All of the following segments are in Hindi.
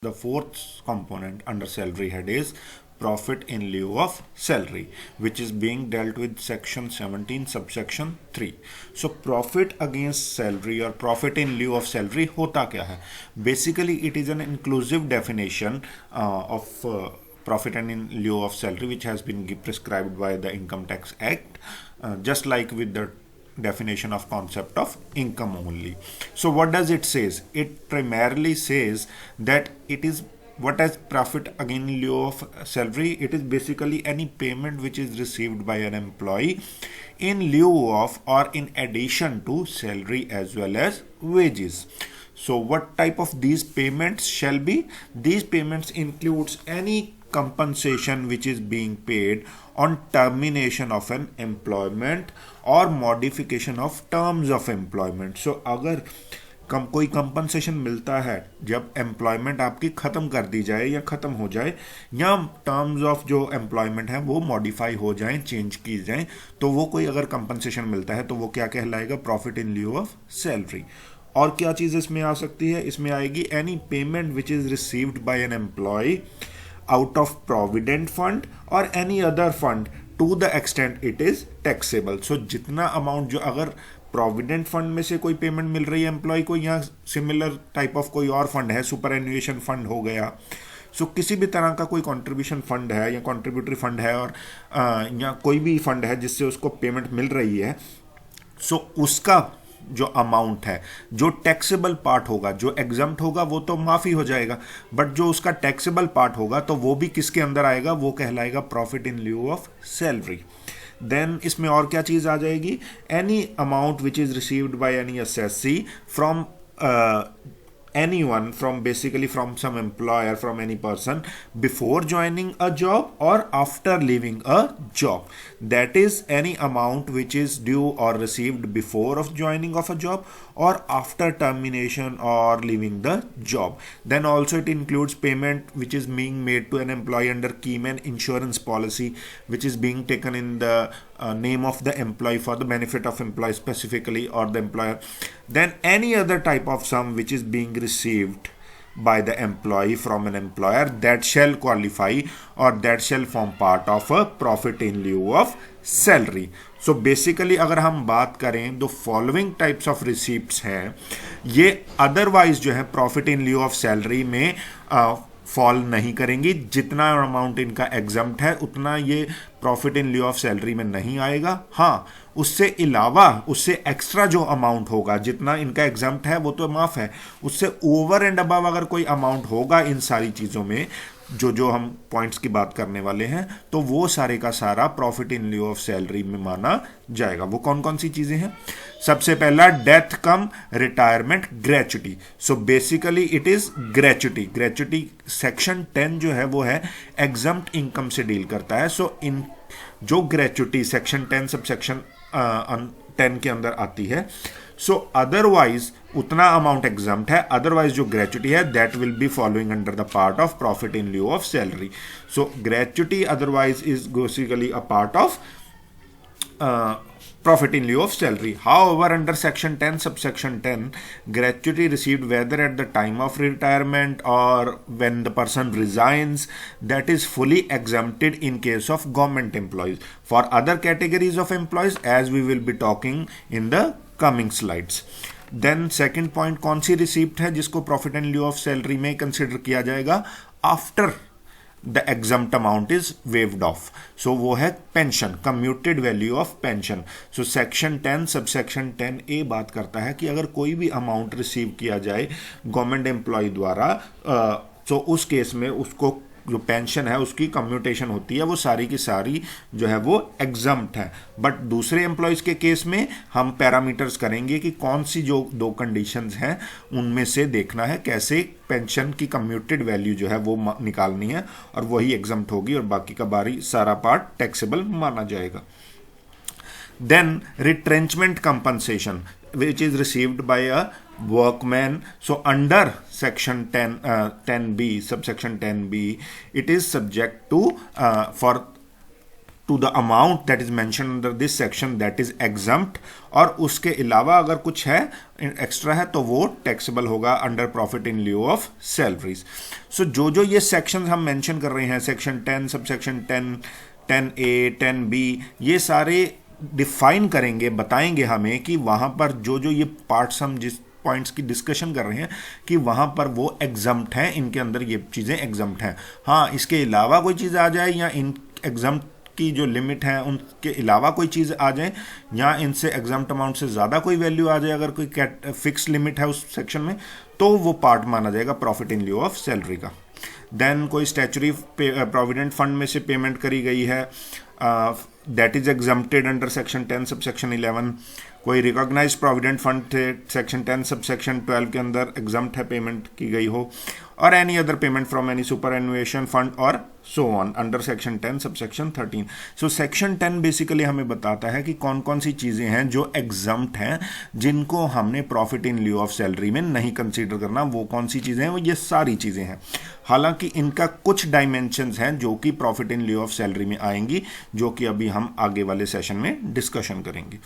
The fourth component under salary head is profit in lieu of salary, which is being dealt with section 17 subsection 3. So profit against salary or profit in lieu of salary होता क्या है? Basically it is an inclusive definition of profit and in lieu of salary, which has been prescribed by the Income Tax Act, just like with the definition of concept of income only. So what does it says? It primarily says that it is what as profit again in lieu of salary. It is basically any payment which is received by an employee in lieu of or in addition to salary as well as wages. So what type of these payments shall be? These payments includes any compensation which is being paid on termination of an employment or modification of terms of employment. So अगर कोई कंपनसेशन मिलता है जब एम्प्लॉयमेंट आपकी ख़त्म कर दी जाए या ख़त्म हो जाए या टर्म्स ऑफ जो एम्प्लॉयमेंट है वो मॉडिफाई हो जाएं, चेंज की जाएं, तो वो कोई अगर कंपनसेशन मिलता है तो वो क्या कहलाएगा? Profit in lieu of salary. और क्या चीज़ इसमें आ सकती है? इसमें आएगी any payment which is received by an employee out of provident fund or any other fund to the extent it is taxable. So जितना अमाउंट जो अगर प्रोविडेंट फंड में से कोई पेमेंट मिल रही है एम्प्लॉय को या सिमिलर टाइप ऑफ कोई और फंड है, सुपर एन्युएशन फंड हो गया, सो किसी भी तरह का कोई कंट्रीब्यूशन फंड है या कंट्रीब्यूटरी फंड है और या कोई भी फंड है जिससे उसको पेमेंट मिल रही है, सो उसका जो अमाउंट है, जो टैक्सेबल पार्ट होगा, जो एग्जम्प्ट होगा वो तो माफ़ी हो जाएगा, बट जो उसका टैक्सेबल पार्ट होगा तो वो भी किसके अंदर आएगा? वो कहलाएगा profit in lieu of salary. Then इसमें और क्या चीज़ आ जाएगी? Any amount which is received by any assessee from anyone, from basically from some employer, from any person before joining a job or after leaving a job. That is any amount which is due or received before of joining of a job or after termination or leaving the job. Then also it includes payment which is being made to an employee under Keyman insurance policy, which is being taken in the name of the employee for the benefit of employee specifically or the employer. Then any other type of sum which is being received by the employee from an employer that shall qualify or that shall form part of a profit in lieu of salary. So basically अगर हम बात करें तो फॉलोइंग टाइप्स ऑफ रिसीप्ट्स हैं, ये अदरवाइज जो है profit in lieu of salary में फॉल नहीं करेंगी. जितना अमाउंट इनका एग्जम्प्ट है उतना ये profit in lieu of salary में नहीं आएगा. हाँ, उससे अलावा उससे एक्स्ट्रा जो अमाउंट होगा, जितना इनका एग्जम्प्ट है वो तो माफ़ है, उससे ओवर एंड अबव अगर कोई अमाउंट होगा इन सारी चीज़ों में जो जो हम पॉइंट्स की बात करने वाले हैं, तो वो सारे का सारा profit in lieu of salary में माना जाएगा. वो कौन कौन सी चीज़ें हैं? सबसे पहला death come retirement gratuity. So basically it is gratuity. Gratuity section 10 जो है वो है एग्जम्प्ट इनकम से डील करता है. सो इन जो ग्रेचुटी सेक्शन 10 सब सेक्शन 10 के अंदर आती है, सो अदरवाइज उतना अमाउंट एग्जम्प्ट है, अदरवाइज जो ग्रेचुटी है that will be following under the part of profit in lieu of salary. So gratuity otherwise is basically a part of profit in lieu of salary. However, under section 10 subsection 10, gratuity received whether at the time of retirement or when the person resigns, that is fully exempted in case of government employees. For other categories of employees, as we will be talking in the coming slides. Then second point, कौन सी रिसिप्ट है जिसको profit in lieu of salary में कंसिडर किया जाएगा after the exempt amount is waived off? So वो है pension, commuted value of pension. So section 10 subsection 10A बात करता है कि अगर कोई भी अमाउंट रिसीव किया जाए गवर्नमेंट एम्प्लॉय द्वारा, तो उस केस में उसको जो पेंशन है उसकी कम्यूटेशन होती है, वो सारी की सारी जो है वो एग्जम्प्ट है. बट दूसरे एम्प्लॉयज़ के केस में हम पैरामीटर्स करेंगे कि कौन सी जो दो कंडीशंस हैं उनमें से देखना है कैसे पेंशन की कम्यूटेड वैल्यू जो है वो निकालनी है, और वही एग्जम्प्ट होगी और बाकी का बारी सारा पार्ट टैक्सेबल माना जाएगा. Then retrenchment compensation which is received by a workman. So under section 10B subsection 10B, it is subject to for to the amount that is mention under this section that is exempt, और उसके अलावा अगर कुछ है एक्स्ट्रा है तो वो टैक्सेबल होगा under profit in lieu of salaries. So जो ये सेक्शन हम मेंशन कर रहे हैं, सेक्शन 10 सबसेक्शन 10, 10A 10B, ये सारे डिफाइन करेंगे, बताएंगे हमें कि वहां पर जो ये पार्ट्स हम जिस पॉइंट्स की डिस्कशन कर रहे हैं कि वहां पर वो एग्जम्प्ट हैं, इनके अंदर ये चीजें एग्जम्प्ट हैं। हाँ, इसके अलावा कोई चीज आ जाए या इन एग्जम्प्ट की जो लिमिट है उनके अलावा कोई चीज आ जाए, या इनसे एग्जम्प्ट अमाउंट से ज्यादा कोई वैल्यू आ जाए, अगर कोई फिक्स लिमिट है उस सेक्शन में, तो वो पार्ट माना जाएगा profit in lieu of salary का। देन कोई स्टैच्यूटरी प्रोविडेंट फंड में से पेमेंट करी गई है, that is exempted under section 10 subsection 11। कोई रिकॉग्नाइज प्रोविडेंट फंड थे सेक्शन 10 सबसेक्शन 12 के अंदर एग्जम्प्ट है, पेमेंट की गई हो, और any other payment from any superannuation fund और so on under section 10 subsection 13। So section 10 basically हमें बताता है कि कौन कौन सी चीजें हैं जो एग्जम्प्ट हैं, जिनको हमने profit in lieu of salary में नहीं कंसीडर करना। वो कौन सी चीजें हैं? वो ये सारी चीजें हैं। हालांकि इनका कुछ डायमेंशंस हैं जो कि profit in lieu of salary में आएंगी, जो कि अभी हम आगे वाले सेशन में डिस्कशन करेंगे।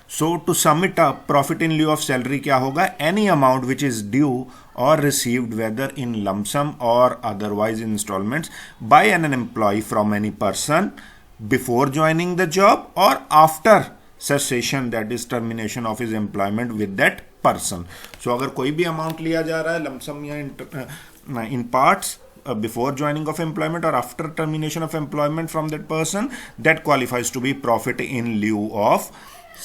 So to sum it up, profit in lieu of salary क्या होगा? Any amount which is due और रिसीव्ड वेदर इन लमसम और otherwise instalments by an employ from any person before joining the job और after cessation, that is termination of his employment with that person. So अगर कोई भी अमाउंट लिया जा रहा है लमसम या इन parts before joining of employment or after termination of employment from that person, that qualifies to be profit in lieu of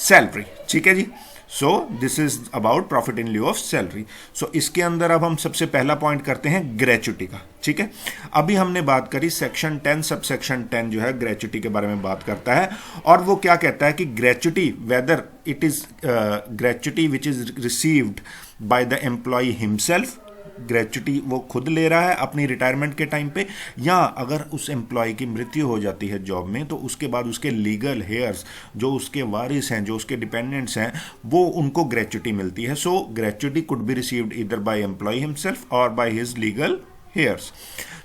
salary. ठीक है जी। So this is about profit in lieu of salary. So इसके अंदर अब हम सबसे पहला पॉइंट करते हैं ग्रेच्युटी का। ठीक है, अभी हमने बात करी सेक्शन 10 सबसेक्शन 10 जो है ग्रेच्युटी के बारे में बात करता है, और वो क्या कहता है कि gratuity whether it is gratuity which is received by the employee himself, gratuity वो खुद ले रहा है अपनी रिटायरमेंट के टाइम पे, या अगर उस एम्प्लॉय की मृत्यु हो जाती है जॉब में तो उसके बाद उसके लीगल हेयर्स जो उसके वारिस हैं, जो उसके डिपेंडेंट्स हैं, वो उनको ग्रेच्युटी मिलती है। So gratuity could be received either by employ himself और by his legal heirs.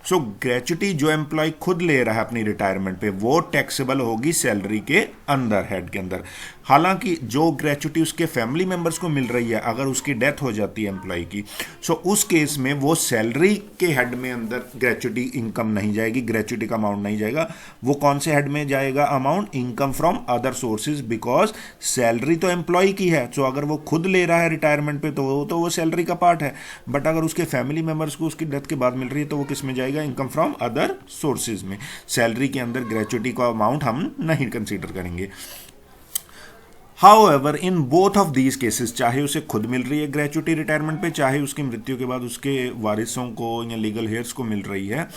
So gratuity जो एम्प्लॉय खुद ले रहा है अपनी रिटायरमेंट पे वो टैक्सेबल होगी सैलरी के अंदर, हेड के अंदर। हालांकि जो ग्रेच्युटी उसके फैमिली मेंबर्स को मिल रही है, अगर उसकी डेथ हो जाती है एम्प्लॉय की, सो उस केस में वो सैलरी के हेड में अंदर ग्रेच्युटी इनकम नहीं जाएगी, ग्रेच्युटी का अमाउंट नहीं जाएगा। वो कौन से हेड में जाएगा amount? Income from other sources, because salary तो एम्प्लॉय की है। सो अगर वो खुद ले रहा है रिटायरमेंट पे तो वो सैलरी का पार्ट है, बट अगर उसके फैमिली मेंबर्स को उसकी डेथ के बाद मिल रही है तो वो किस में जाएगा? इनकम फ्रॉम अदर सोर्सेज में। सैलरी के अंदर ग्रेच्युटी का अमाउंट हम नहीं कंसीडर करेंगे। However, in both of these cases, चाहे उसे खुद मिल रही है ग्रेच्युटी रिटायरमेंट पे, चाहे उसकी मृत्यु के बाद उसके वारिसों को या लीगल हेयर्स को मिल रही है,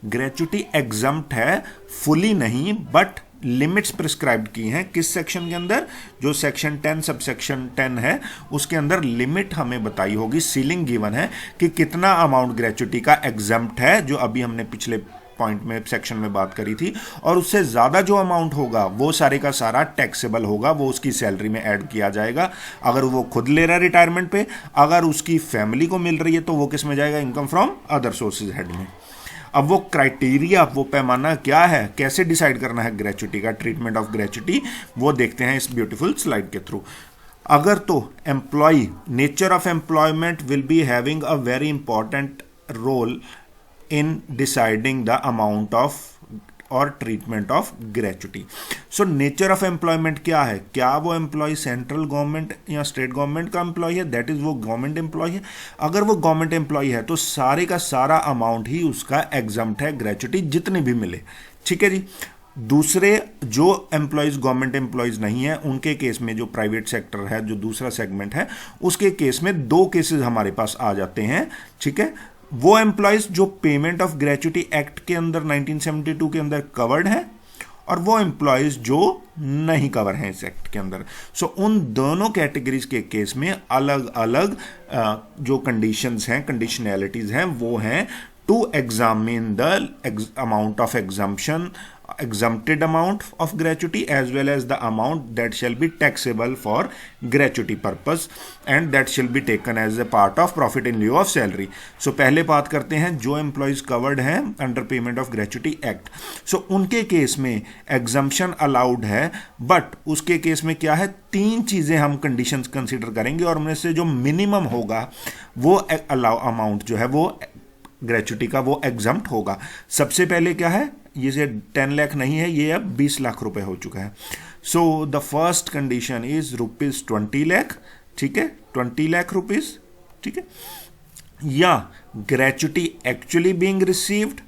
ग्रेच्युटी एग्जम्प्ट है, फुली नहीं, बट लिमिट्स प्रिस्क्राइब्ड की हैं। किस सेक्शन के अंदर? जो सेक्शन 10 सबसेक्शन 10 है उसके अंदर लिमिट हमें बताई होगी, सीलिंग गिवन है कि कितना अमाउंट ग्रेच्युटी का एग्जम्प्ट है, जो अभी हमने पिछले पॉइंट में सेक्शन में बात करी थी, और उससे ज्यादा जो अमाउंट होगा वो सारे का सारा टैक्सेबल होगा, वो उसकी सैलरी में ऐड किया जाएगा। अगर वो खुद ले रहा है रिटायरमेंट पे, अगर उसकी फैमिली को मिल रही है तो वो किस में जाएगा? Income from other sources head में। अब वो क्राइटेरिया, वो पैमाना क्या है, कैसे डिसाइड करना है ग्रेच्युटी का, ट्रीटमेंट ऑफ ग्रेच्युटी, वो देखते हैं इस ब्यूटीफुल स्लाइड के थ्रू। अगर तो employee, nature of employment will be having a very important role in deciding the amount of और treatment of gratuity. So nature of employment क्या है? क्या वो एम्प्लॉय सेंट्रल गवर्नमेंट या स्टेट गवर्नमेंट का एम्प्लॉय है, दैट इज वो गवर्नमेंट एम्प्लॉय है? अगर वो गवर्नमेंट एम्प्लॉय है तो सारे का सारा अमाउंट ही उसका एग्जम्प्ट है, ग्रेच्युटी जितने भी मिले। ठीक है जी। दूसरे जो एम्प्लॉयज गवर्नमेंट एम्प्लॉयज नहीं है, उनके केस में जो प्राइवेट सेक्टर है, जो दूसरा सेगमेंट है, उसके केस में दो केसेस हमारे पास आ जाते हैं। ठीक है, वो एम्प्लॉयज जो पेमेंट ऑफ ग्रेच्युटी एक्ट के अंदर 1972 के अंदर कवर्ड है, और वो एम्प्लॉयज जो नहीं कवर हैं इस एक्ट के अंदर। सो उन दोनों कैटेगरीज के केस में अलग अलग जो कंडीशंस हैं, कंडीशनैलिटीज हैं, वो हैं to examine the amount of exemption exempted amount of gratuity as well as the amount that shall be taxable for gratuity purpose and that shall be taken as a part of profit in lieu of salary. So पहले बात करते हैं जो employees covered हैं under payment of gratuity act. So उनके केस में exemption allowed है, but उसके केस में क्या है, तीन चीजें हम कंडीशंस कंसीडर करेंगे और उनमें से जो मिनिमम होगा वो अलाउ अमाउंट जो है वो ग्रेचुटी का वो एग्जम्प्ट होगा. सबसे पहले क्या है, ये 10 लाख नहीं है, ये अब 20 लाख रुपए हो चुका है. So the first condition is ₹20 lakh. ठीक है, 20 लाख रुपीज. ठीक है, या ग्रेचुटी एक्चुअली बीइंग रिसीव्ड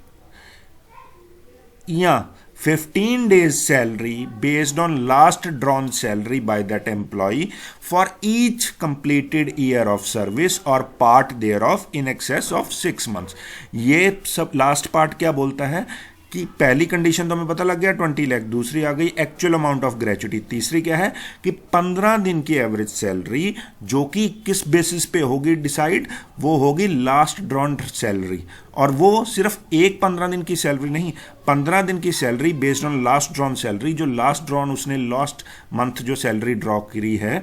या 15 days salary based on last drawn salary by that employee for each completed year of service or part thereof in excess of 6 months. ये सब लास्ट पार्ट क्या बोलता है कि पहली कंडीशन तो हमें पता लग गया 20 लाख, दूसरी आ गई एक्चुअल अमाउंट ऑफ ग्रेचुटी, तीसरी क्या है कि 15 दिन की एवरेज सैलरी जो कि किस बेसिस पे होगी डिसाइड, वो होगी लास्ट ड्रॉन सैलरी. और वो सिर्फ एक 15 दिन की सैलरी नहीं, 15 दिन की salary based on last drawn salary, जो लास्ट ड्रॉन उसने लास्ट मंथ जो सैलरी ड्रॉ करी है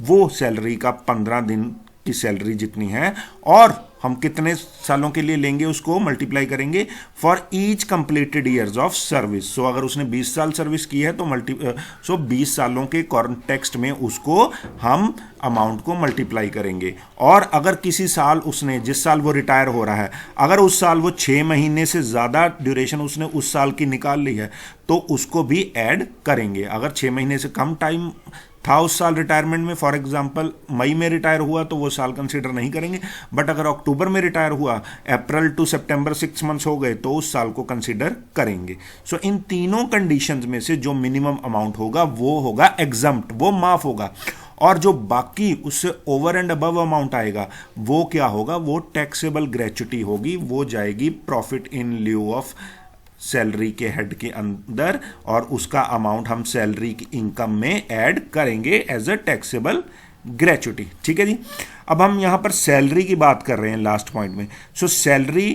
वो सैलरी का 15 दिन की सैलरी जितनी है, और हम कितने सालों के लिए लेंगे उसको मल्टीप्लाई करेंगे for each completed years of service. So अगर उसने 20 साल सर्विस की है तो 20 सालों के कॉन्टेक्स्ट में उसको हम अमाउंट को मल्टीप्लाई करेंगे. और अगर किसी साल उसने, जिस साल वो रिटायर हो रहा है, अगर उस साल वो 6 महीने से ज़्यादा ड्यूरेशन उसने उस साल की निकाल ली है तो उसको भी ऐड करेंगे. अगर 6 महीने से कम टाइम था उस साल रिटायरमेंट में, फॉर एग्जांपल मई में रिटायर हुआ तो वो साल कंसीडर नहीं करेंगे, बट अगर अक्टूबर में रिटायर हुआ, अप्रैल टू सितंबर 6 मंथ्स हो गए तो उस साल को कंसीडर करेंगे. सो इन तीनों कंडीशंस में से जो मिनिमम अमाउंट होगा वो होगा एग्जम्प्ट, वो माफ होगा, और जो बाकी उससे ओवर एंड अबव अमाउंट आएगा वो क्या होगा, वो टैक्सेबल ग्रेचुटी होगी, वो जाएगी profit in lieu of salary के हेड के अंदर, और उसका अमाउंट हम सैलरी की इनकम में ऐड करेंगे एज अ टैक्सेबल ग्रेचुटी. ठीक है जी. अब हम यहां पर सैलरी की बात कर रहे हैं लास्ट पॉइंट में. सो सैलरी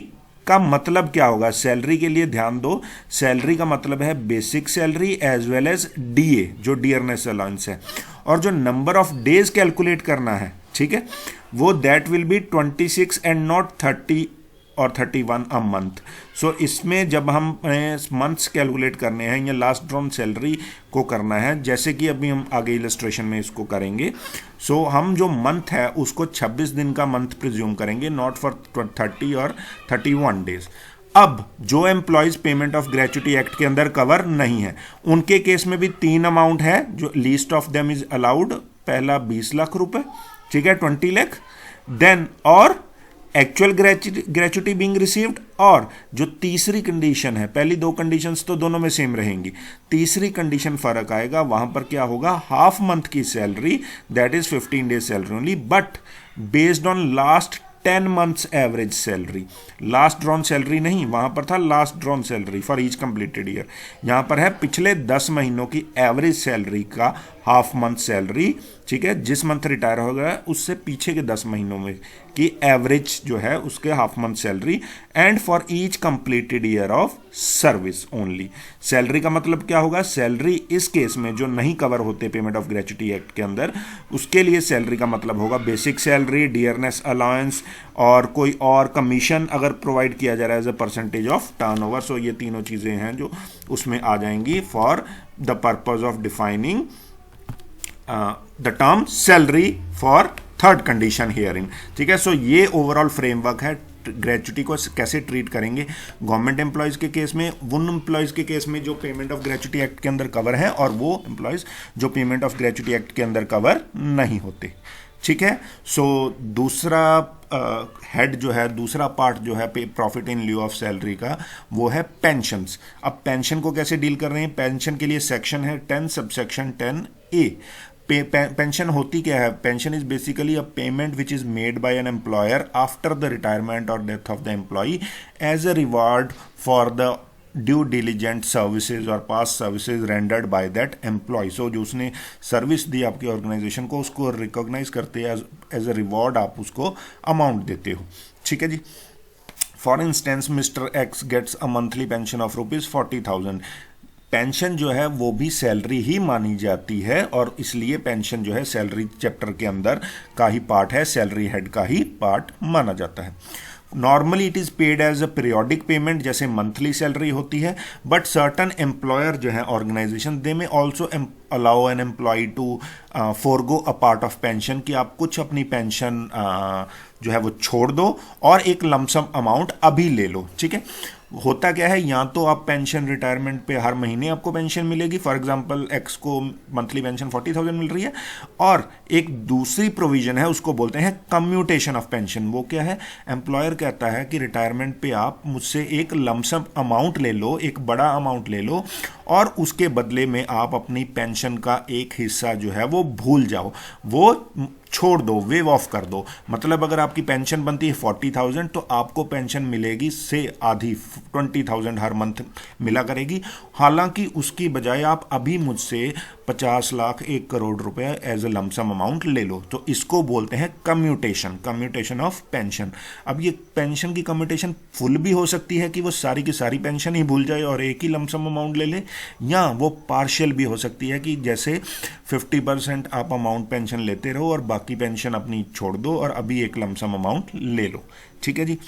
का मतलब क्या होगा, सैलरी के लिए ध्यान दो, सैलरी का मतलब है basic salary as well as DA जो डियरनेस अलाउंस है, और जो नंबर ऑफ डेज कैलकुलेट करना है, ठीक है, वो that will be 26 and not 30 और 31 अ मंथ. सो इसमें जब हम मंथ्स कैलकुलेट करने हैं या लास्ट ड्रॉन सैलरी को करना है, जैसे कि अभी हम आगे इलस्ट्रेशन में इसको करेंगे, सो हम जो मंथ है उसको 26 दिन का मंथ प्रिज्यूम करेंगे, नॉट फॉर 30 और 31 डेज. अब जो employees payment of gratuity act के अंदर कवर नहीं है, उनके केस में भी 3 अमाउंट है जो least of them is allowed. पहला 20 लाख रुपए, ठीक है, 20 लाख, देन और एक्चुअल ग्रेचुटी बीइंग रिसीव्ड, और जो तीसरी कंडीशन है, पहली दो कंडीशंस तो दोनों में सेम रहेंगी, तीसरी कंडीशन फर्क आएगा, वहां पर क्या होगा, हाफ मंथ की salary that is 15 days salary only, but based on last 10 months average salary. Last drawn salary नहीं, वहां पर था last drawn salary for each completed year, यहां पर है पिछले 10 महीनों की एवरेज सैलरी का हाफ मंथ सैलरी. ठीक है, जिस मंथ रिटायर हो गया उससे पीछे के 10 महीनों में की एवरेज जो है उसके half month salary, and for each completed year of service only. Salary का मतलब क्या होगा, सैलरी इस केस में जो नहीं कवर होते पेमेंट ऑफ ग्रेचुटी एक्ट के अंदर, उसके लिए सैलरी का मतलब होगा बेसिक सैलरी, डियरनेस अलाउंस, और कोई और कमीशन अगर प्रोवाइड किया जा रहा है as a percentage of turnover. So ये तीनों चीजें हैं जो उसमें आ जाएंगी for the purpose of defining the term salary for third condition hearing. ठीक है, सो ये ओवरऑल फ्रेमवर्क है ग्रेचुटी को कैसे ट्रीट करेंगे गवर्नमेंट एम्प्लॉयज के केस में, उन एम्प्लॉयज के केस में जो पेमेंट ऑफ ग्रेचुटी एक्ट के अंदर कवर है, और वो एम्प्लॉयज जो पेमेंट ऑफ ग्रेचुटी एक्ट के अंदर कवर नहीं होते. ठीक है, सो दूसरा हेड जो है, दूसरा पार्ट जो है profit in lieu of salary का, वो है पेंशन्स. अब पेंशन को कैसे डील कर रहे हैं, पेंशन के लिए सेक्शन है 10 सबसेक्शन 10A. पेंशन होती क्या है, pension is basically a payment which is made by an employer after the retirement और death of the employee as a reward for the due diligent services और past services rendered by that employ. So जो उसने सर्विस दी आपकी ऑर्गेनाइजेशन को, उसको रिकॉग्नाइज करते हैं एज अ रिवॉर्ड, आप उसको अमाउंट देते हो. ठीक है जी. For instance mister X gets a monthly pension of ₹40,000. Pension जो है वो भी सैलरी ही मानी जाती है, और इसलिए पेंशन जो है सैलरी चैप्टर के अंदर का ही पार्ट है, सैलरी हेड का ही पार्ट माना जाता है। Normally it is paid as a periodic payment, जैसे मंथली सैलरी होती है, बट सर्टन एम्प्लॉयर जो है organisation they may also allow an employee to forgo a part of pension, कि आप कुछ अपनी पेंशन जो है वो छोड़ दो और एक लमसम अमाउंट अभी ले लो। ठीक है, होता क्या है, या तो आप पेंशन रिटायरमेंट पे हर महीने आपको पेंशन मिलेगी, फॉर एग्जांपल एक्स को मंथली पेंशन 40,000 मिल रही है, और एक दूसरी प्रोविजन है उसको बोलते हैं कम्यूटेशन ऑफ पेंशन। वो क्या है, एम्प्लॉयर कहता है कि रिटायरमेंट पे आप मुझसे एक लमसम अमाउंट ले लो, एक बड़ा अमाउंट ले लो, और उसके बदले में आप अपनी पेंशन का एक हिस्सा जो है वो भूल जाओ, वो छोड़ दो, वेव ऑफ कर दो। मतलब अगर आपकी पेंशन बनती है 40,000 तो आपको पेंशन मिलेगी से आधी 20,000 हर मंथ मिला करेगी, हालांकि उसकी बजाय आप अभी मुझसे 50 लाख 1 करोड़ रुपए एज ए लमसम अमाउंट ले लो। तो इसको बोलते हैं कम्यूटेशन, कम्यूटेशन ऑफ पेंशन। अब ये पेंशन की कम्यूटेशन फुल भी हो सकती है कि वो सारी की सारी पेंशन ही भूल जाए और एक ही लमसम अमाउंट ले ले, या वो पार्शियल भी हो सकती है कि जैसे 50% आप अमाउंट पेंशन लेते रहो और बाकी पेंशन अपनी छोड़ दो और अभी एक लमसम अमाउंट ले लो। ठीक है जी।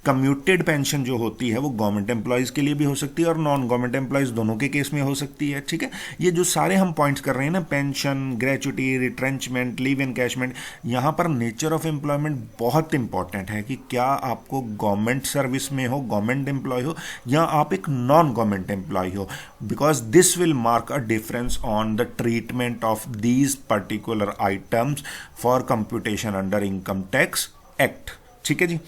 कम्यूटेड पेंशन जो होती है वो गवर्नमेंट एम्प्लॉयज़ के लिए भी हो सकती है और नॉन गवर्नमेंट एम्प्लॉयज़ दोनों के केस में हो सकती है। ठीक है, ये जो सारे हम पॉइंट्स कर रहे हैं ना, pension, gratuity, retrenchment, leave encashment, यहाँ पर नेचर ऑफ एम्प्लॉयमेंट बहुत इंपॉर्टेंट है कि क्या आपको गवर्नमेंट सर्विस में हो, गवर्नमेंट एम्प्लॉय हो, या आप एक नॉन गवर्नमेंट एम्प्लॉय हो, because this will mark a difference on the treatment of these particular items for computation under income tax act. ठीक है जी।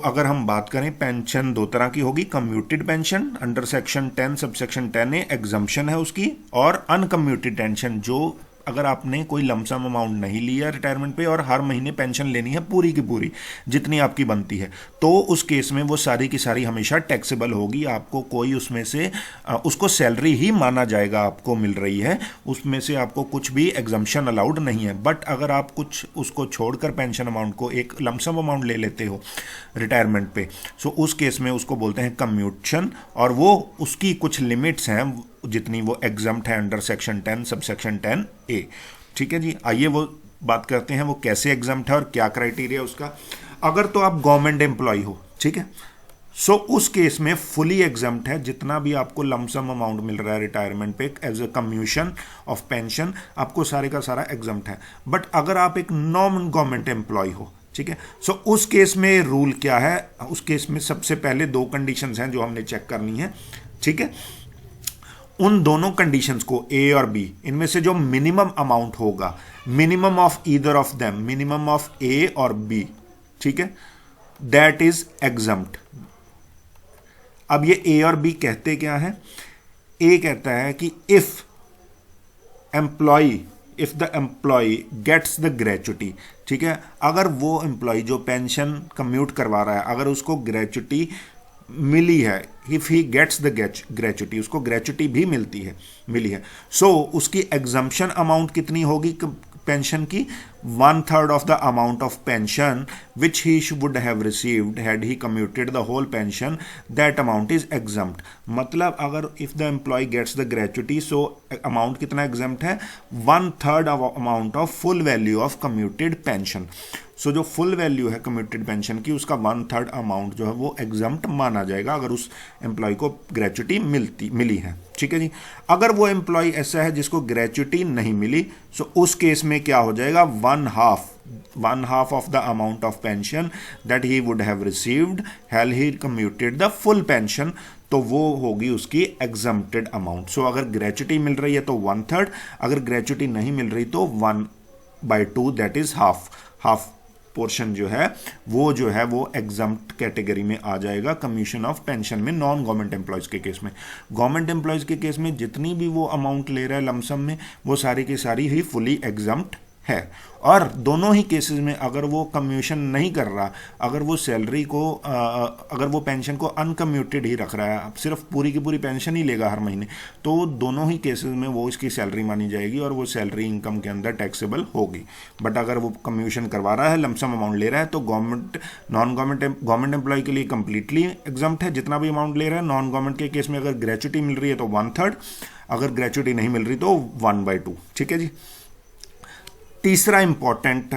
अगर हम बात करें, पेंशन दो तरह की होगी, commuted pension under section 10 subsection 10A exemption है उसकी, और अनकम्यूटेड पेंशन जो अगर आपने कोई लमसम अमाउंट नहीं लिया रिटायरमेंट पे और हर महीने पेंशन लेनी है पूरी की पूरी जितनी आपकी बनती है, तो उस केस में वो सारी की सारी हमेशा टैक्सेबल होगी। आपको कोई उसमें से उसको सैलरी ही माना जाएगा, आपको मिल रही है, उसमें से आपको कुछ भी एग्जम्पशन अलाउड नहीं है। बट अगर आप कुछ उसको छोड़कर पेंशन अमाउंट को एक लमसम अमाउंट ले लेते हो रिटायरमेंट पे, उस केस में उसको बोलते हैं कम्यूटेशन, और वो उसकी कुछ लिमिट्स हैं जितनी वो एग्जम्प्ट है अंडर सेक्शन 10 सबसेक्शन 10A। ठीक है जी। आइए वो बात करते हैं वो कैसे एग्जम्प्ट है और क्या क्राइटेरिया उसका। अगर तो आप गवर्नमेंट एम्प्लॉय हो, ठीक है, उस केस में फुली एग्जम्प्ट है, जितना भी आपको लमसम अमाउंट मिल रहा है रिटायरमेंट पे एज ए कम्यूशन ऑफ पेंशन, आपको सारे का सारा एग्जम्प्ट है। बट अगर आप एक नॉन गवर्नमेंट एम्प्लॉय हो, ठीक है, उस केस में रूल क्या है, उस केस में सबसे पहले दो कंडीशंस हैं जो हमने चेक करनी है। ठीक है, उन दोनों कंडीशंस को ए और बी, इनमें से जो मिनिमम अमाउंट होगा, minimum of either of them, minimum of A और बी, ठीक है, दैट इज एग्जम्प्ट। अब ये ए और बी कहते क्या है? ए कहता है कि if the employee gets the gratuity, ठीक है, अगर वो एम्प्लॉय जो पेंशन कम्यूट करवा रहा है, अगर उसको ग्रेचुटी मिली है, if he gets the gratuity, उसको ग्रेचुटी भी मिली है, उसकी एग्जम्पशन अमाउंट कितनी होगी पेंशन की? 1/3 of the amount of pension which he would have received had he commuted the whole pension, that amount is exempt। मतलब अगर if the employee gets the gratuity, amount कितना exempt है? 1/3 of amount of full value of commuted pension। जो फुल वैल्यू है कम्यूटेड पेंशन की, उसका 1/3 अमाउंट जो है वो एग्जम्प्ट माना जाएगा अगर उस एम्प्लॉय को ग्रेचुटी मिली है। ठीक है जी। अगर वो एम्प्लॉय ऐसा है जिसको ग्रेचुटी नहीं मिली, उस केस में क्या हो जाएगा? 1/2 of the amount of pension that he would have received had he commuted the full pension, तो वो होगी उसकी एग्जम्प्टेड अमाउंट। अगर ग्रेचुटी मिल रही है तो 1/3, अगर ग्रेचुटी नहीं मिल रही तो 1/2, दैट इज हाफ पोर्शन जो है वो एग्जम्प्ट कैटेगरी में आ जाएगा कमीशन ऑफ पेंशन में, नॉन गवर्नमेंट एम्प्लॉयज के केस में। गवर्नमेंट एम्प्लॉयज के केस में जितनी भी वो अमाउंट ले रहा है लमसम में, वो सारी की सारी ही फुली एग्जम्प्ट है। और दोनों ही केसेस में अगर वो कम्यूशन नहीं कर रहा, अगर वो सैलरी को अगर वो पेंशन को अनकम्यूटेड ही रख रहा है, अब सिर्फ पूरी की पूरी पेंशन ही लेगा हर महीने, तो दोनों ही केसेस में वो इसकी सैलरी मानी जाएगी और वो सैलरी इनकम के अंदर टैक्सेबल होगी। बट अगर वो कम्यूशन करवा रहा है, लमसम अमाउंट ले रहा है, तो गवर्नमेंट एम्प्लॉय के लिए कंप्लीटली एग्जम्प्ट है जितना भी अमाउंट ले रहा है। नॉन गवर्नमेंट के केस में अगर ग्रेचुटी मिल रही है तो 1/3, अगर ग्रेचुटी नहीं मिल रही तो 1/2। ठीक है जी। तीसरा इंपॉर्टेंट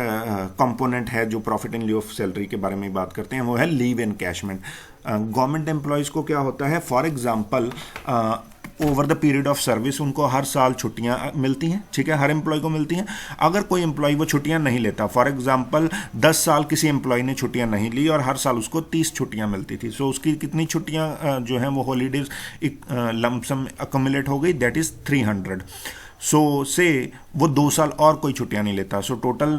कंपोनेंट है जो profit in lieu of salary के बारे में बात करते हैं, वो है लीव एनकैशमेंट। गवर्नमेंट एम्प्लॉयज़ को क्या होता है, for example over the period of service उनको हर साल छुट्टियां मिलती हैं। ठीक है, हर एम्प्लॉय को मिलती हैं। अगर कोई एम्प्लॉय वो छुट्टियां नहीं लेता, फॉर एग्जांपल 10 साल किसी एम्प्लॉय ने छुट्टियां नहीं ली और हर साल उसको 30 छुट्टियां मिलती थी, सो उसकी कितनी छुट्टियां जो हैं वो हॉलीडेज लमसम अकोमुलेट हो गई, दैट इज़ 300। सो से वो 2 साल और कोई छुट्टियां नहीं लेता, so total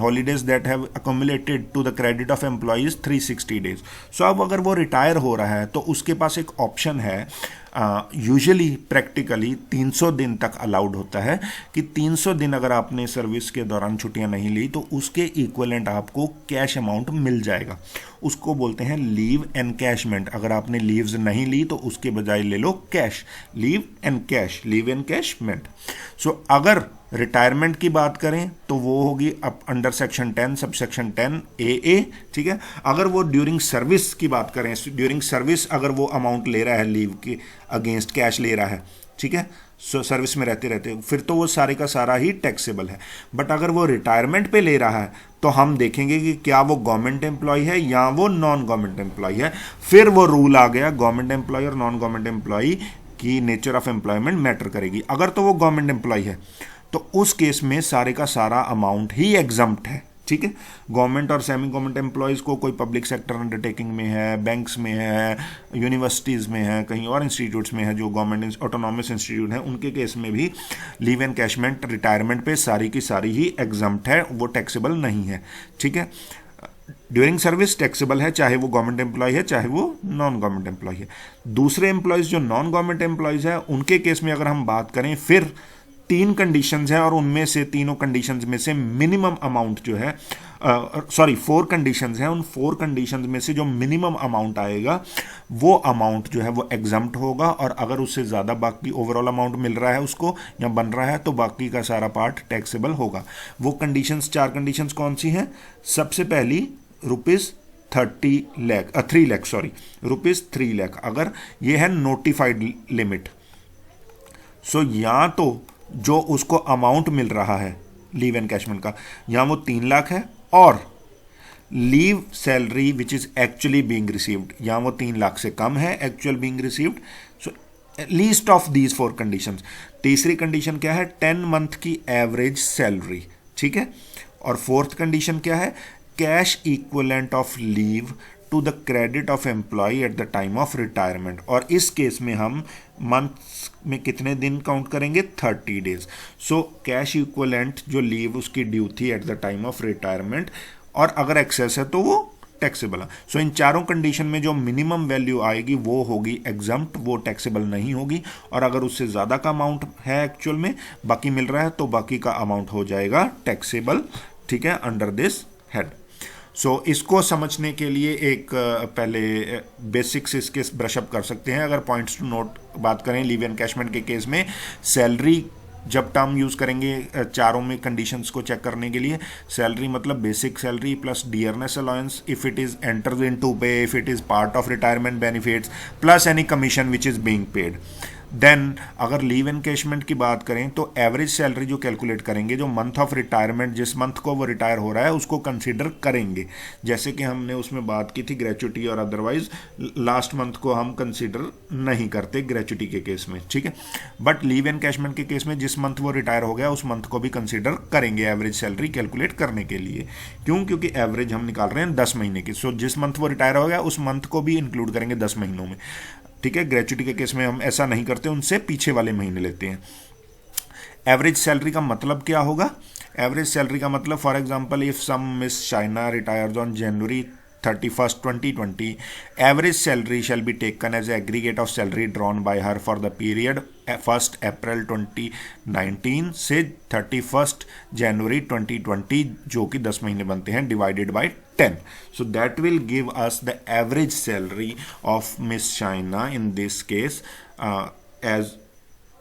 holidays that have accumulated to the credit of employees 360 days. So अब अगर वो रिटायर हो रहा है तो उसके पास एक ऑप्शन है, यूजुअली प्रैक्टिकली 300 दिन तक अलाउड होता है कि 300 दिन अगर आपने सर्विस के दौरान छुट्टियां नहीं ली तो उसके इक्विवेलेंट आपको कैश अमाउंट मिल जाएगा। उसको बोलते हैं लीव एनकैशमेंट। अगर आपने लीव्स नहीं ली तो उसके बजाय ले लो कैश, लीव एनकैशमेंट। सो अगर रिटायरमेंट की बात करें तो वो होगी अब under section 10 sub section 10 AA। ठीक है, अगर वो ड्यूरिंग सर्विस की बात करें, ड्यूरिंग सर्विस अगर वो अमाउंट ले रहा है लीव के अगेंस्ट कैश ले रहा है, ठीक है, सो सर्विस में रहते रहते, फिर तो वो सारे का सारा ही टैक्सेबल है। बट अगर वो रिटायरमेंट पे ले रहा है तो हम देखेंगे कि क्या वो गवर्नमेंट एम्प्लॉय है या वो नॉन गवर्नमेंट एम्प्लॉय है। फिर वो रूल आ गया, गवर्नमेंट एम्प्लॉय और नॉन गवर्नमेंट एम्प्लॉय की नेचर ऑफ एम्प्लॉयमेंट मैटर करेगी। अगर तो वो गवर्नमेंट एम्प्लॉय है तो उस केस में सारे का सारा अमाउंट ही एग्जम्प्ट है। ठीक है, गवर्नमेंट और सेमी गवर्नमेंट एम्प्लॉयज़ को कोई पब्लिक सेक्टर अंडरटेकिंग में है, बैंक्स में है, यूनिवर्सिटीज़ में है, कहीं और इंस्टीट्यूट्स में है जो गवर्नमेंट ऑटोनॉमस इंस्टीट्यूट हैं, उनके केस में भी लीव एनकैशमेंट रिटायरमेंट पे सारी की सारी ही एग्जम्प्ट है, वो टैक्सेबल नहीं है। ठीक है, ड्यूरिंग सर्विस टैक्सेबल है, चाहे वो गवर्नमेंट एम्प्लॉय है चाहे वो नॉन गवर्नमेंट एम्प्लॉय है। दूसरे एम्प्लॉयज़ जो नॉन गवर्नमेंट एम्प्लॉयज़ हैं उनके केस में अगर हम बात करें, फिर 3 कंडीशंस हैं और उनमें से तीनों कंडीशंस में से मिनिमम अमाउंट जो है 4 कंडीशंस हैं, उन 4 कंडीशंस में से जो मिनिमम अमाउंट आएगा वो अमाउंट जो है वो एग्जम्प्ट होगा, और अगर उससे ज़्यादा बाकी ओवरऑल अमाउंट मिल रहा है उसको या बन रहा है तो बाकी का सारा पार्ट टैक्सेबल होगा। वो कंडीशंस 4 कंडीशंस कौन सी हैं? सबसे पहली रुपीज़ 3 लाख, अगर ये है नोटिफाइड लिमिट। सो या तो जो उसको अमाउंट मिल रहा है लीव एनकैशमेंट का, या वो 3 लाख है, और leave salary which is actually being received, या वो 3 लाख से कम है actual being received. So least of these 4 conditions. तीसरी कंडीशन क्या है? 10 मंथ की एवरेज सैलरी। ठीक है, और फोर्थ कंडीशन क्या है? Cash equivalent of leave to the credit of employee at the time of retirement. और इस केस में हम मंथ में कितने दिन काउंट करेंगे? 30 डेज। सो कैश इक्विवेलेंट जो लीव उसकी ड्यू थी eight the time of retirement, और अगर एक्सेस है तो वो टैक्सेबल है। सो इन चारों कंडीशन में जो मिनिमम वैल्यू आएगी वो होगी एग्जम्प्ट, वो टैक्सेबल नहीं होगी। और अगर उससे ज़्यादा का अमाउंट है एक्चुअल में बाकी मिल रहा है तो बाकी का अमाउंट हो जाएगा टैक्सेबल। ठीक है, अंडर दिस हेड। सो इसको समझने के लिए एक पहले बेसिक्स इसके ब्रशअप कर सकते हैं। अगर पॉइंट्स टू नोट बात करें, लीव एनकैशमेंट के केस में सैलरी जब टर्म यूज़ करेंगे चारों में कंडीशंस को चेक करने के लिए, सैलरी मतलब basic salary plus dearness allowance if it is enters into pay, if it is part of retirement benefits, plus any commission which is being paid. Then अगर लीव एनकैशमेंट की बात करें तो एवरेज सैलरी जो कैलकुलेट करेंगे, जो मंथ ऑफ रिटायरमेंट जिस मंथ को वो रिटायर हो रहा है उसको कंसीडर करेंगे। जैसे कि हमने उसमें बात की थी ग्रेचुटी और अदरवाइज, लास्ट मंथ को हम कंसीडर नहीं करते ग्रेचुटी के केस में। ठीक है, बट लीव एनकैशमेंट के केस में जिस मंथ वो रिटायर हो गया उस मंथ को भी कंसीडर करेंगे एवरेज सैलरी कैलकुलेट करने के लिए। क्यों? क्योंकि एवरेज हम निकाल रहे हैं 10 महीने की। सो जिस मंथ वो रिटायर हो गया उस मंथ को भी इंक्लूड करेंगे 10 महीनों में। ठीक है, ग्रेचुटी के केस में हम ऐसा नहीं करते, उनसे पीछे वाले महीने लेते हैं। एवरेज सैलरी का मतलब क्या होगा? एवरेज सैलरी का मतलब, for example if some miss China retires on January 31st 2020 average salary shall be taken as aggregate of salary drawn by her for the period 1st April 2019 से 31st January 2020 जो कि 10 महीने बनते हैं divided by 10. So that will give us the average salary of Miss Shaina in this case as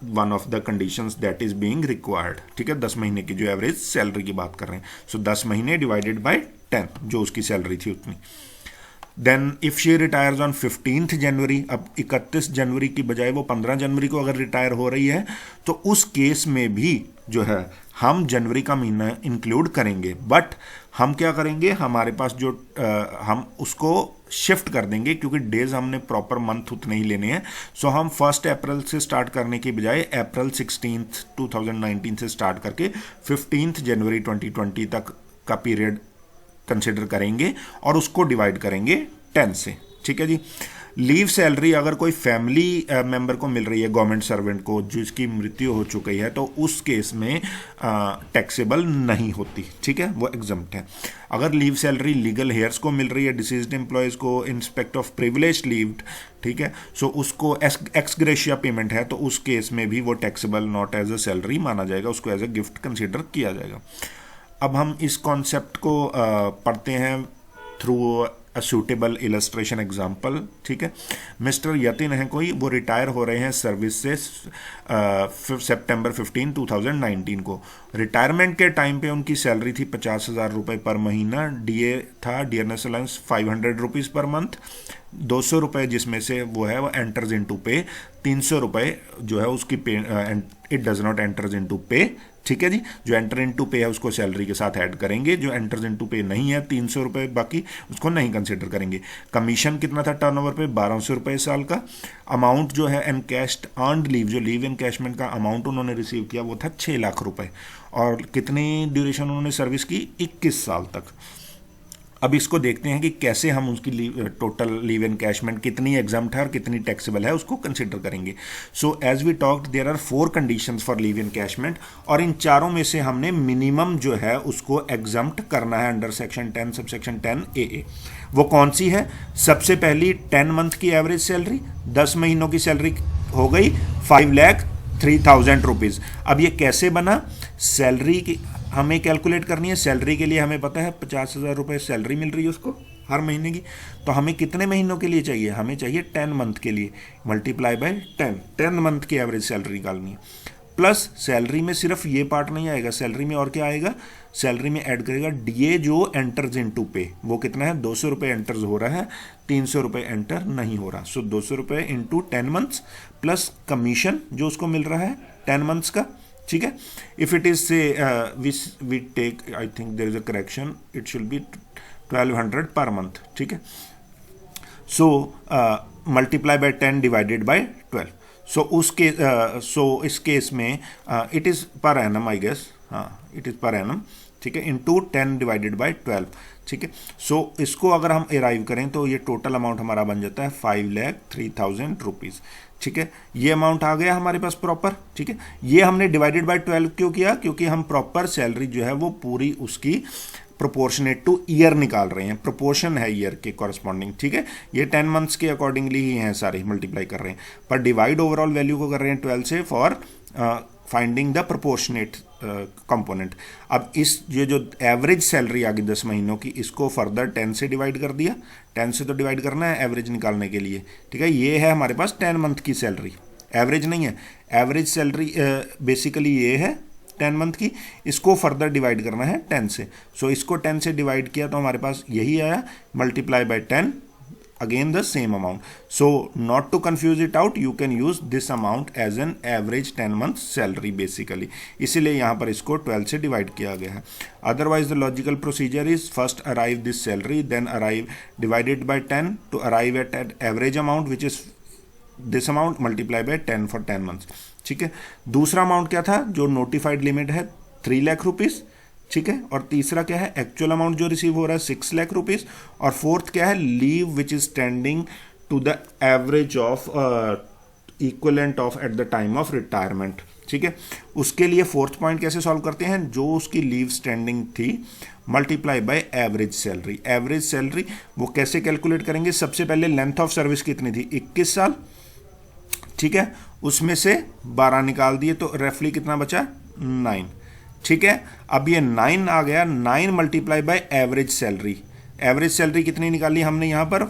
one of the conditions that is being required. ठीक है, 10 महीने की जो एवरेज सैलरी की बात कर रहे हैं. सो 10 महीने डिवाइडेड बाय 10 जो उसकी सैलरी थी उतनी. Then if she retires on 15th January, अब 31 जनवरी की बजाय वो 15 जनवरी को अगर रिटायर हो रही है तो उस केस में भी जो है हम जनवरी का महीना इंक्लूड करेंगे. बट हम क्या करेंगे, हमारे पास जो हम उसको शिफ्ट कर देंगे क्योंकि डेज हमने प्रॉपर मंथ उतने ही लेने हैं. सो हम 1 अप्रैल से स्टार्ट करने के बजाय अप्रैल 16 2019 से स्टार्ट करके 15 जनवरी 2020 तक का पीरियड कंसिडर करेंगे और उसको डिवाइड करेंगे 10 से. ठीक है जी. लीव सैलरी अगर कोई फैमिली मेंबर को मिल रही है, गवर्नमेंट सर्वेंट को जिसकी मृत्यु हो चुकी है, तो उस केस में टैक्सेबल नहीं होती. ठीक है, वो एग्जम्प्ट है. अगर लीव सैलरी लीगल हेयर्स को मिल रही है, डिसीज्ड एम्प्लॉयज़ को in respect of privilege levied, ठीक है, सो उसको एक्स ग्रेशिया पेमेंट है तो उस केस में भी वो taxable not as a salary माना जाएगा, उसको एज अ गिफ्ट कंसिडर किया जाएगा. अब हम इस कॉन्सेप्ट को पढ़ते हैं through a suitable illustration example. ठीक है, मिस्टर यतिन है कोई, वो रिटायर हो रहे हैं सर्विस से सितंबर 15 2019 को. रिटायरमेंट के टाइम पे उनकी सैलरी थी 50,000 रुपये पर महीना. डीए था, dearness allowance 500 rupees per month. 200 रुपये जिसमें से वो है वो एंटर्स इनटू पे. 300 रुपये जो है उसकी पे it does not enters into पे. ठीक है जी, जो एंटर इनटू पे है उसको सैलरी के साथ ऐड करेंगे. जो एंटर्स इनटू पे नहीं है 300 रुपये बाकी, उसको नहीं कंसिडर करेंगे. कमीशन कितना था टर्नओवर पे, 1200 रुपये साल का. अमाउंट जो है एनकैश्ड अर्नड लीव, जो लीव एनकैशमेंट का अमाउंट उन्होंने रिसीव किया वो था 6 लाख रुपये. और कितनी ड्यूरेशन उन्होंने सर्विस की, 21 साल तक. अब इसको देखते हैं कि कैसे हम उसकी टोटल लीव एनकैशमेंट कितनी एग्जाम्प्ट है और कितनी टैक्सेबल है उसको कंसिडर करेंगे. So as we talked there are 4 conditions for leave encashment और इन चारों में से हमने मिनिमम जो है उसको एग्जाम्प्ट करना है अंडर सेक्शन 10 सबसेक्शन 10 AA. वो कौन सी है? सबसे पहली 10 मंथ की एवरेज सैलरी, 10 महीनों की सैलरी हो गई 5,03,000 रुपीज़. अब ये कैसे बना? सैलरी की हमें कैलकुलेट करनी है. सैलरी के लिए हमें पता है 50,000 रुपये सैलरी मिल रही है उसको हर महीने की. तो हमें कितने महीनों के लिए चाहिए? हमें चाहिए 10 मंथ के लिए. मल्टीप्लाई बाय 10 मंथ की एवरेज सैलरी निकालनी है. प्लस सैलरी में सिर्फ ये पार्ट नहीं आएगा, सैलरी में और क्या आएगा? सैलरी में ऐड करेगा डीए जो एंटर्स इनटू पे. वो कितना है? 200 रुपये एंटर्स हो रहा है, 300 रुपये एंटर नहीं हो रहा. सो 200 रुपये इंटू 10 मंथ्स प्लस कमीशन जो उसको मिल रहा है 10 मंथ्स का. ठीक है, if it is say we take, I think there is a correction, it should be 1200 per month. ठीक है, so multiply by 10 divided by 12. So इस केस में it is per annum, I guess. हाँ, इट इज़ पर एनम. ठीक है, इंटू 10 डिवाइडेड बाय 12. ठीक है, सो इसको अगर हम अराइव करें तो ये टोटल अमाउंट हमारा बन जाता है 5,03,000 रुपीज़. ठीक है, ये अमाउंट आ गया हमारे पास प्रॉपर. ठीक है, ये हमने डिवाइडेड बाय 12 क्यों किया? क्योंकि हम प्रॉपर सैलरी जो है वो पूरी उसकी प्रोपोर्शनेट टू ईयर निकाल रहे हैं, प्रोपोर्शन है ईयर के कॉरस्पॉन्डिंग. ठीक है, ये 10 मंथ्स के अकॉर्डिंगली ही हैं सारे, मल्टीप्लाई कर रहे हैं, पर डिवाइड ओवरऑल वैल्यू को कर रहे हैं 12 से for finding the proportionate component. अब इस ये जो एवरेज सैलरी आ गई 10 महीनों की, इसको फर्दर 10 से डिवाइड कर दिया. 10 से तो डिवाइड करना है एवरेज निकालने के लिए. ठीक है, ये है हमारे पास 10 मंथ की सैलरी, एवरेज नहीं है. एवरेज सैलरी बेसिकली ये है 10 मंथ की, इसको फर्दर डिवाइड करना है 10 से. सो इसको 10 से डिवाइड किया तो हमारे पास यही आया, multiply by 10, again the same amount. So not to confuse it out, you can use this amount as an average 10 month salary basically. इसीलिए यहाँ पर इसको 12 से डिवाइड किया गया है. Otherwise the logical procedure is first arrive this salary, then arrive divided by 10 to arrive at average amount which is this amount, multiply by 10 for 10 months. ठीक है, दूसरा अमाउंट क्या था? जो नोटिफाइड लिमिट है 3 लाख रुपीज़. ठीक है, और तीसरा क्या है? एक्चुअल अमाउंट जो रिसीव हो रहा है 6 लाख रुपीज़. और फोर्थ क्या है? Leave which is standing to the average of equivalent of at the time of retirement. ठीक है। उसके लिए फोर्थ पॉइंट कैसे सॉल्व करते हैं, जो उसकी लीव स्टैंडिंग थी multiply by average salary. Average salary वो कैसे कैलकुलेट करेंगे, सबसे पहले लेंथ ऑफ सर्विस कितनी थी 21 साल, ठीक है, उसमें से 12 निकाल दिए तो रफली कितना बचा 9, ठीक है। अब ये 9 आ गया, 9 multiply by average salary. Average salary कितनी निकाली हमने यहाँ पर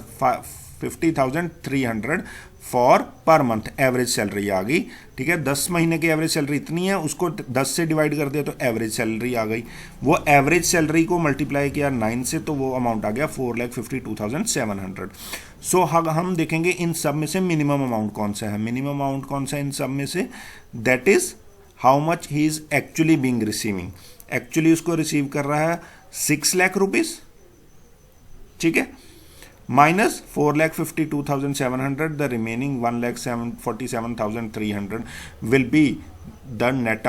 50,300 for per month average salary आ गई, ठीक है। 10 महीने की एवरेज सैलरी इतनी है, उसको 10 से डिवाइड कर दिया तो एवरेज सैलरी आ गई। वो एवरेज सैलरी को मल्टीप्लाई किया 9 से तो वो अमाउंट आ गया 4,52,700। सो हम देखेंगे इन सब में से मिनिमम अमाउंट कौन सा है। मिनिमम अमाउंट कौन सा है इन सब में से, that is how much he is actually being receiving. Actually उसको रिसीव कर रहा है 6 लाख रुपीज, ठीक है, minus 4,52,700, the remaining 1,47,300 will be the net amount